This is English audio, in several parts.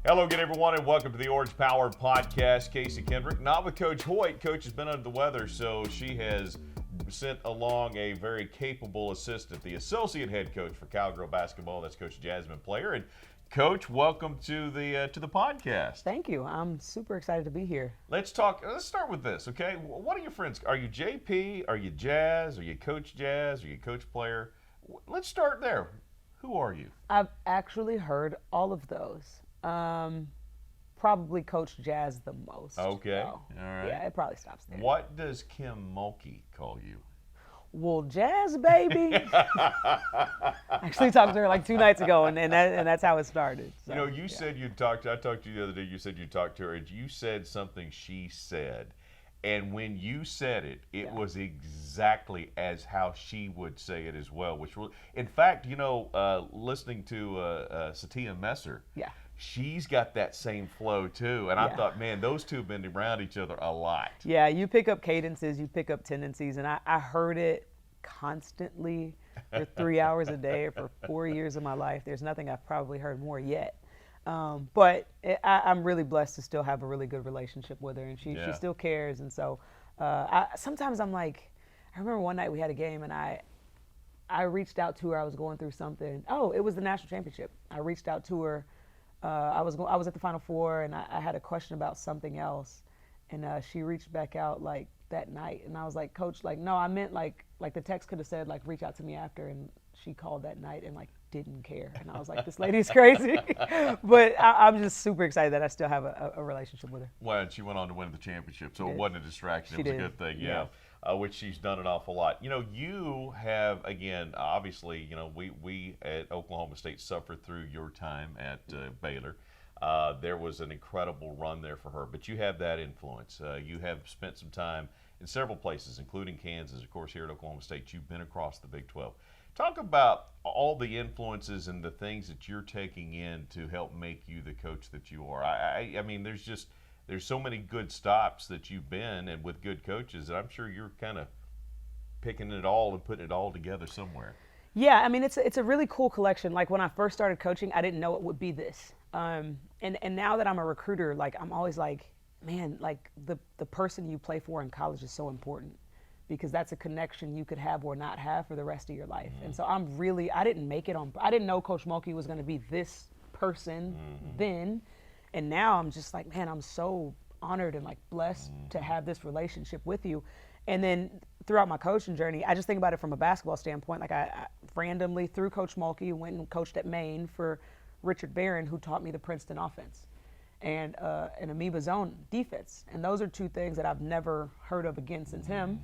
Hello again, everyone, and welcome to the Orange Power Podcast. Casey Kendrick, not with Coach Hoyt. Coach has been under the weather, so she has sent along a very capable assistant, the associate head coach for Cowgirl basketball. That's Coach Jhasmin Player. And Coach, welcome to the podcast. Thank you. I'm super excited to be here. Let's talk. Let's start with this, okay? What are your friends? Are you JP? Are you Jazz? Are you Coach Jazz? Are you Coach Player? Let's start there. Who are you? I've actually heard all of those. Probably Coach Jazz the most. Okay. Though. All right. Yeah, it probably stops there. What does Kim Mulkey call you? Well, Jazz, baby. Actually talked to her like 2 nights ago, and that's how it started. So, you know, you said you talked. I talked to you the other day. You said you talked to her, and you said something she said, and when you said it, it was exactly as how she would say it as well. Which, in fact, you know, listening to Satya Messer. Yeah. She's got that same flow too, and I thought, man, those two have been around each other a lot. Yeah, you pick up cadences, you pick up tendencies, and I heard it constantly for 3 hours a day for 4 years of my life. There's nothing I've probably heard more yet. But I'm really blessed to still have a really good relationship with her, and she still cares. And so sometimes I'm like, I remember one night we had a game, and I reached out to her. I was going through something. Oh, it was the national championship. I reached out to her. I was at the Final Four, and I had a question about something else, and she reached back out like that night, and I was like, Coach, like, no, I meant like the text could have said like reach out to me after, and she called that night and like didn't care, and I was like, this lady's crazy. But I'm just super excited that I still have a relationship with her. Well, and she went on to win the championship, so it wasn't a distraction. She it was did. a good thing, yeah. Which she's done an awful lot. You know, you have, again, obviously, you know, we at Oklahoma State suffered through your time at Baylor. There was an incredible run there for her, but you have that influence. You have spent some time in several places, including Kansas. Of course, here at Oklahoma State, you've been across the Big 12. Talk about all the influences and the things that you're taking in to help make you the coach that you are. I mean, there's so many good stops that you've been and with good coaches that I'm sure you're kind of picking it all and putting it all together somewhere. Yeah, I mean, it's a really cool collection. Like when I first started coaching, I didn't know it would be this. And now that I'm a recruiter, like I'm always like, man, like the person you play for in college is so important, because that's a connection you could have or not have for the rest of your life. And so I didn't make it I didn't know Coach Mulkey was going to be this person then. And now I'm just like, man, I'm so honored and like blessed to have this relationship with you. And then throughout my coaching journey, I just think about it from a basketball standpoint. Like I randomly, through Coach Mulkey, went and coached at Maine for Richard Barron, who taught me the Princeton offense and an amoeba zone defense. And those are two things that I've never heard of again since him.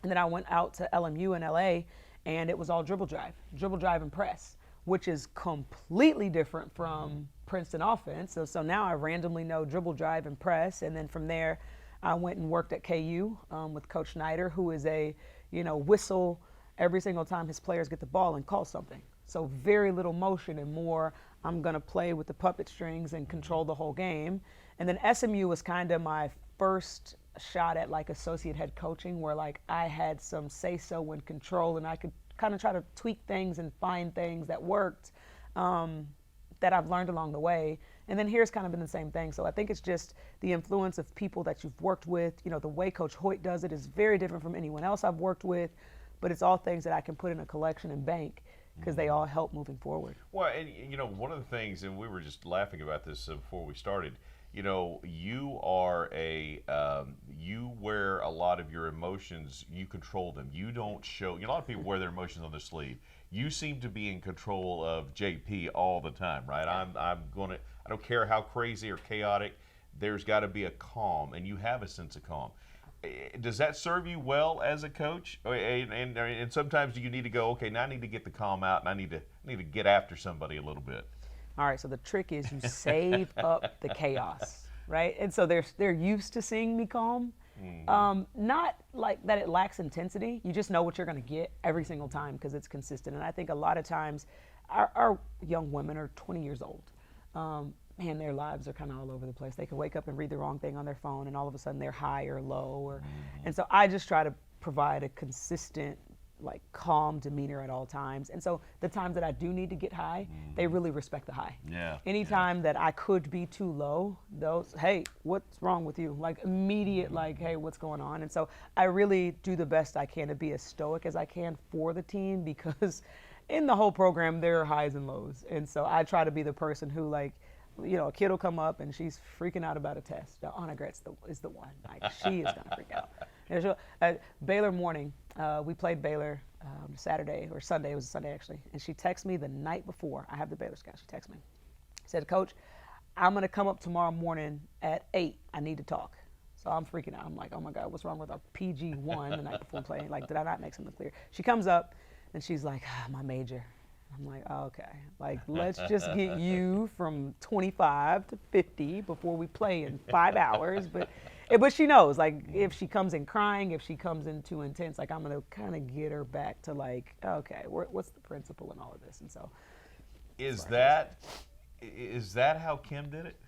And then I went out to LMU in LA, and it was all dribble drive and press, which is completely different from Princeton offense. So now I randomly know dribble, drive, and press. And then from there, I went and worked at KU with Coach Snyder, who is a, whistle every single time his players get the ball and call something. So very little motion and more, I'm going to play with the puppet strings and control the whole game. And then SMU was kind of my first shot at like associate head coaching, where like I had some say-so and control, and I could kind of try to tweak things and find things that worked that I've learned along the way. And then here's kind of been the same thing. So I think it's just the influence of people that you've worked with. You know, the way Coach Hoyt does it is very different from anyone else I've worked with, but it's all things that I can put in a collection and bank, because they all help moving forward. Well, and you know, one of the things, and we were just laughing about this before we started, you know, you are you wear a lot of your emotions, you control them. You don't show, a lot of people wear their emotions on their sleeve. You seem to be in control of JP all the time, right? I don't care how crazy or chaotic, there's got to be a calm, and you have a sense of calm. Does that serve you well as a coach? And sometimes you need to go, okay, now I need to get the calm out, and I need to get after somebody a little bit. All right, so the trick is you save up the chaos, right? And so they're used to seeing me calm. Not like that it lacks intensity. You just know what you're going to get every single time because it's consistent. And I think a lot of times our young women are 20 years old. Man, their lives are kind of all over the place. They could wake up and read the wrong thing on their phone, and all of a sudden they're high or low. And so I just try to provide a consistent like calm demeanor at all times. And so the times that I do need to get high, they really respect the high. Yeah. Anytime that I could be too low, those, hey, what's wrong with you? Like immediate, like, hey, what's going on? And so I really do the best I can to be as stoic as I can for the team, because in the whole program there are highs and lows. And so I try to be the person who, like, you know, a kid will come up and she's freaking out about a test. Anna Gretz is the one. Like, she is gonna freak out. And Baylor morning, we played Baylor Saturday or Sunday. It was Sunday actually. And she texted me the night before. I have the Baylor scout. She texted me. Said, Coach, I'm gonna come up tomorrow morning at 8. I need to talk. So I'm freaking out. I'm like, oh my God, what's wrong with our PG1 the night before playing? Like, did I not make something clear? She comes up and she's like, my major. I'm like, oh, okay. Like, let's just get you from 25 to 50 before we play in 5 hours. But she knows, like, if she comes in crying, if she comes in too intense, like, I'm going to kind of get her back to, like, okay, what's the principle in all of this? And so. Is that how Kim did it?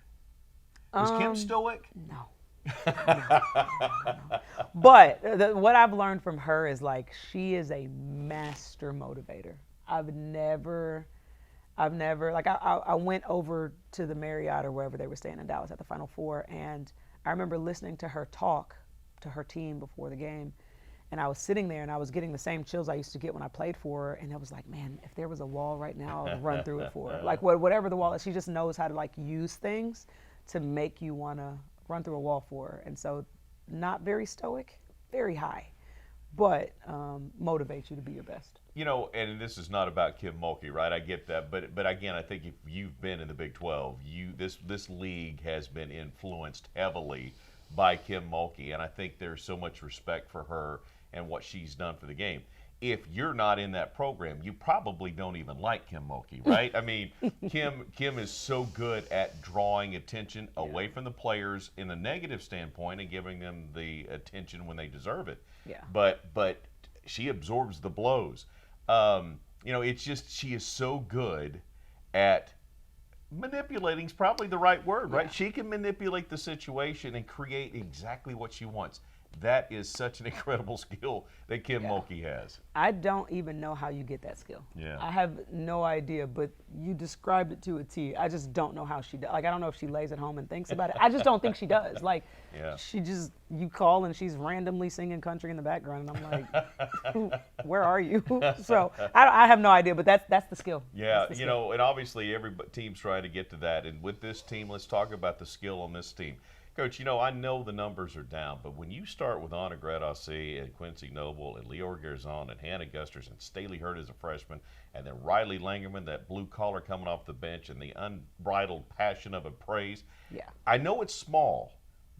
Was Kim stoic? No. But what I've learned from her is, like, she is a master motivator. I've never, like, I went over to the Marriott or wherever they were staying in Dallas at the Final Four, and I remember listening to her talk to her team before the game, and I was sitting there and I was getting the same chills I used to get when I played for her, and I was like, man, if there was a wall right now, I'd run through it for her. Like, whatever the wall is, she just knows how to, like, use things to make you want to run through a wall for her. And so, not very stoic, very high, but motivates you to be your best. You know, and this is not about Kim Mulkey, right? I get that, but again, I think if you've been in the Big 12, this league has been influenced heavily by Kim Mulkey, and I think there's so much respect for her and what she's done for the game. If you're not in that program, you probably don't even like Kim Mulkey, right? I mean, Kim is so good at drawing attention away from the players in a negative standpoint and giving them the attention when they deserve it. Yeah. But she absorbs the blows. You know, it's just she is so good at manipulating is probably the right word, right? Yeah. She can manipulate the situation and create exactly what she wants. That is such an incredible skill that Kim Mulkey has. I don't even know how you get that skill. Yeah. I have no idea, but you described it to a T. I just don't know how she does. Like, I don't know if she lays at home and thinks about it. I just don't think she does. Like, she just, you call and she's randomly singing country in the background, and I'm like, where are you? So I have no idea, but that's the skill. Yeah, the skill. you know, and obviously every team's trying to get to that. And with this team, let's talk about the skill on this team. Coach, you know, I know the numbers are down, but when you start with Anna Gretz and Quincy Noble and Leor Gerzon and Hannah Gusters and Staley Hurd as a freshman, and then Riley Langerman, that blue collar coming off the bench, and the unbridled passion of a praise. Yeah. I know it's small.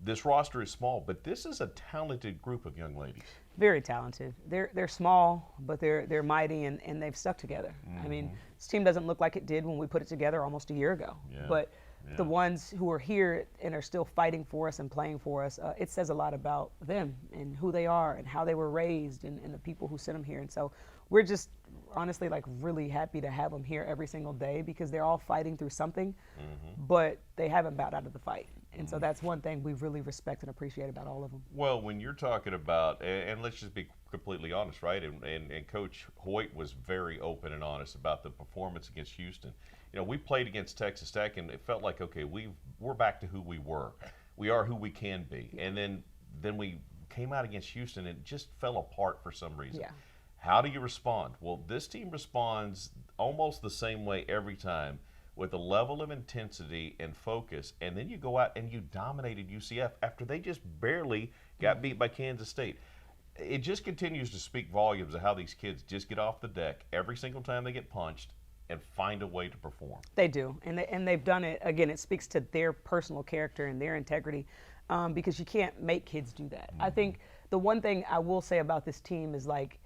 This roster is small, but this is a talented group of young ladies. Very talented. They're small, but they're mighty, and they've stuck together. I mean, this team doesn't look like it did when we put it together almost a year ago. Yeah. But the ones who are here and are still fighting for us and playing for us, it says a lot about them and who they are and how they were raised and the people who sent them here. And so we're just honestly, like, really happy to have them here every single day, because they're all fighting through something, but they haven't bowed out of the fight. And so that's one thing we really respect and appreciate about all of them. Well, when you're talking about, and let's just be completely honest, right? And Coach Hoyt was very open and honest about the performance against Houston. You know, we played against Texas Tech, and it felt like, okay, we're back to who we were. We are who we can be. And then we came out against Houston, and it just fell apart for some reason. Yeah. How do you respond? Well, this team responds almost the same way every time, with a level of intensity and focus, and then you go out and you dominated UCF after they just barely got beat by Kansas State. It just continues to speak volumes of how these kids just get off the deck every single time they get punched and find a way to perform. They do, and they've done it. Again, it speaks to their personal character and their integrity, because you can't make kids do that. I think the one thing I will say about this team is, like,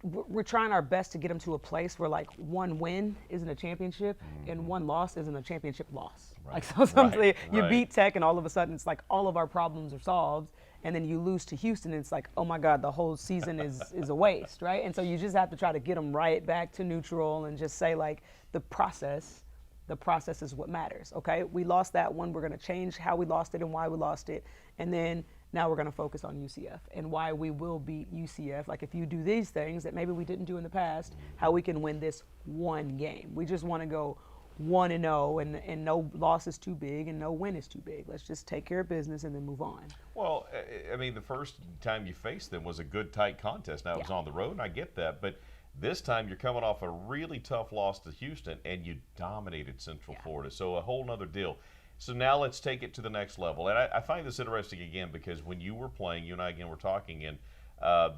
we're trying our best to get them to a place where, like, one win isn't a championship and one loss isn't a championship loss. Right. Like, so sometimes you Right. beat Tech and all of a sudden it's like all of our problems are solved, and then you lose to Houston and it's like, oh my God, the whole season is a waste, right? And so you just have to try to get them right back to neutral and just say, like, the process is what matters, okay? We lost that one. We're going to change how we lost it and why we lost it. And then Now we're going to focus on UCF and why we will beat UCF. Like if you do these things that maybe we didn't do in the past, how we can win this one game. We just want to go 1-0, and no loss is too big and no win is too big. Let's just take care of business and then move on. Well, I mean, the first time you faced them was a good, tight contest. Now, it was on the road, and I get that, but this time you're coming off a really tough loss to Houston, and you dominated Central Florida, so a whole nother deal. So now let's take it to the next level. And I find this interesting again because when you were playing, you and I again were talking, and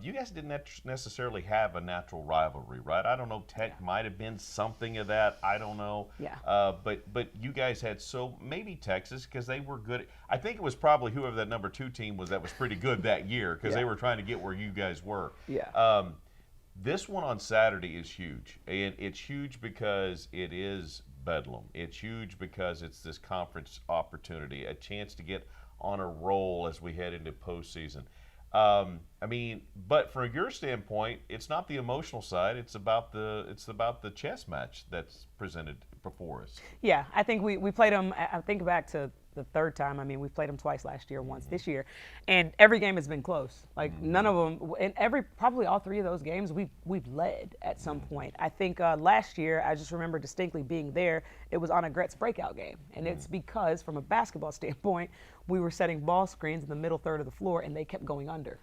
you guys didn't necessarily have a natural rivalry, right? I don't know. Tech might have been something of that. I don't know. Yeah. But you guys had maybe Texas because they were good. I think it was probably whoever that number 2 team was that was pretty good that year because they were trying to get where you guys were. Yeah. This one on Saturday is huge, and it's huge because it is Bedlam. It's huge because it's this conference opportunity, a chance to get on a roll as we head into postseason. I mean, but from your standpoint, it's not the emotional side. It's about the chess match that's presented before us. Yeah, I think we played them. I think back to the third time. I mean, we played them twice last year, once this year, and every game has been close. Like none of them, and probably all 3 of those games we've led at some point. I think last year I just remember distinctly being there. It was on a Gret's breakout game, and it's because from a basketball standpoint, we were setting ball screens in the middle third of the floor, and they kept going under.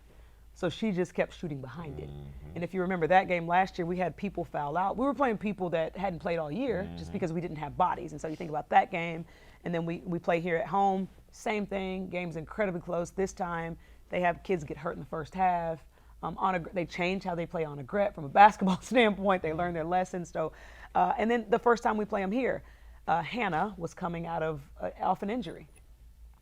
So she just kept shooting behind it. And if you remember that game last year, we had people foul out. We were playing people that hadn't played all year just because we didn't have bodies. And so you think about that game, and then we play here at home, same thing. Game's incredibly close. This time they have kids get hurt in the first half. They change how they play on a Gret from a basketball standpoint. They learn their lessons. So, and then the first time we play them here, Hannah was coming off an injury.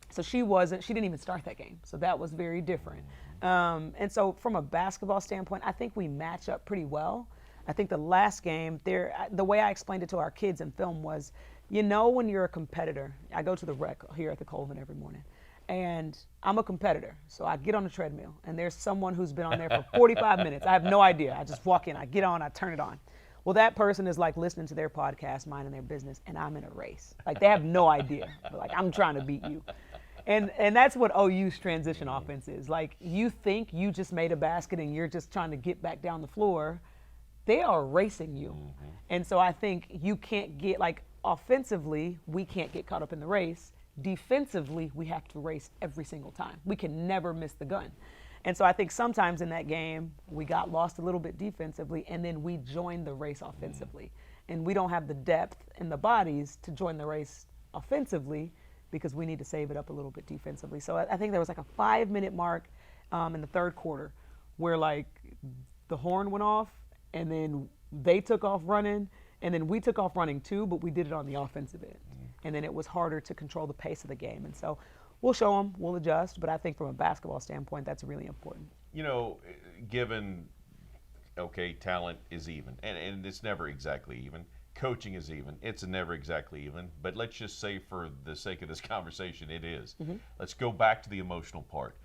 So she didn't even start that game. So that was very different. And so from a basketball standpoint, I think we match up pretty well. I think the last game, the way I explained it to our kids in film was, when you're a competitor, I go to the rec here at the Colvin every morning, and I'm a competitor. So I get on the treadmill, and there's someone who's been on there for 45 minutes. I have no idea. I just walk in, I get on, I turn it on. Well, that person is like listening to their podcast, minding their business, and I'm in a race. Like they have no idea. But like I'm trying to beat you. And that's what OU's transition offense is. Like you think you just made a basket and you're just trying to get back down the floor. They are racing you. And so I think you can't get, like offensively, we can't get caught up in the race. Defensively, we have to race every single time. We can never miss the gun. And so I think sometimes in that game, we got lost a little bit defensively, and then we joined the race offensively. And we don't have the depth and the bodies to join the race offensively because we need to save it up a little bit defensively. So I think there was like a 5-minute mark in the third quarter where like the horn went off, and then they took off running, and then we took off running too, but we did it on the offensive end. And then it was harder to control the pace of the game. And so we'll show them, we'll adjust, but I think from a basketball standpoint, that's really important. Given, talent is even, and it's never exactly even. Coaching is even. It's never exactly even. But let's just say for the sake of this conversation, it is. Let's go back to the emotional part.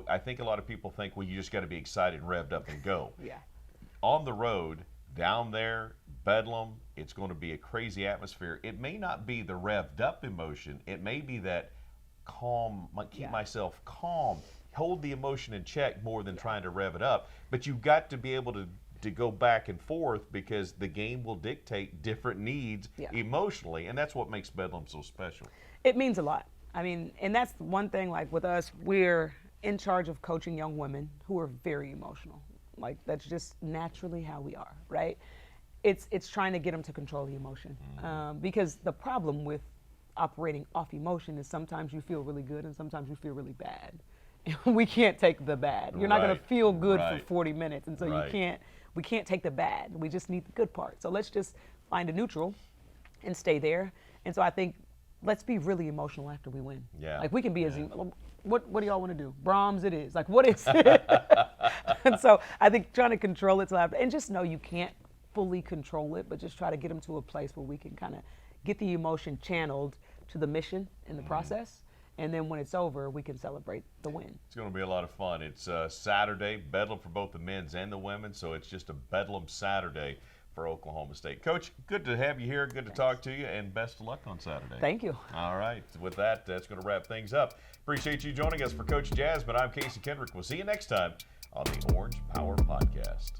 I think a lot of people think, well, you just got to be excited and revved up and go. Yeah. On the road, down there, Bedlam, it's going to be a crazy atmosphere. It may not be the revved up emotion. It may be that calm, keep myself calm, hold the emotion in check more than trying to rev it up. But you've got to be able to go back and forth because the game will dictate different needs emotionally, and that's what makes Bedlam so special. It means a lot. I mean, and that's one thing, like with us, we're in charge of coaching young women who are very emotional. Like that's just naturally how we are, right? It's trying to get them to control the emotion because the problem with operating off emotion is sometimes you feel really good and sometimes you feel really bad. We can't take the bad. You're not going to feel good for 40 minutes, and so we can't take the bad. We just need the good part. So let's just find a neutral and stay there. And so I think let's be really emotional after we win. Yeah. Like we can be as what do y'all want to do? Brahms it is. Like what is it? And so I think trying to control it and just know you can't fully control it, but just try to get them to a place where we can kind of get the emotion channeled to the mission in the process. And then when it's over, we can celebrate the win. It's going to be a lot of fun. It's Saturday, Bedlam for both the men's and the women, so it's just a Bedlam Saturday for Oklahoma State. Coach, good to have you here. Good to talk to you, and best of luck on Saturday. Thank you. All right. With that, that's going to wrap things up. Appreciate you joining us for Coach Jhasmin. I'm Casey Kendrick. We'll see you next time on the Orange Power Podcast.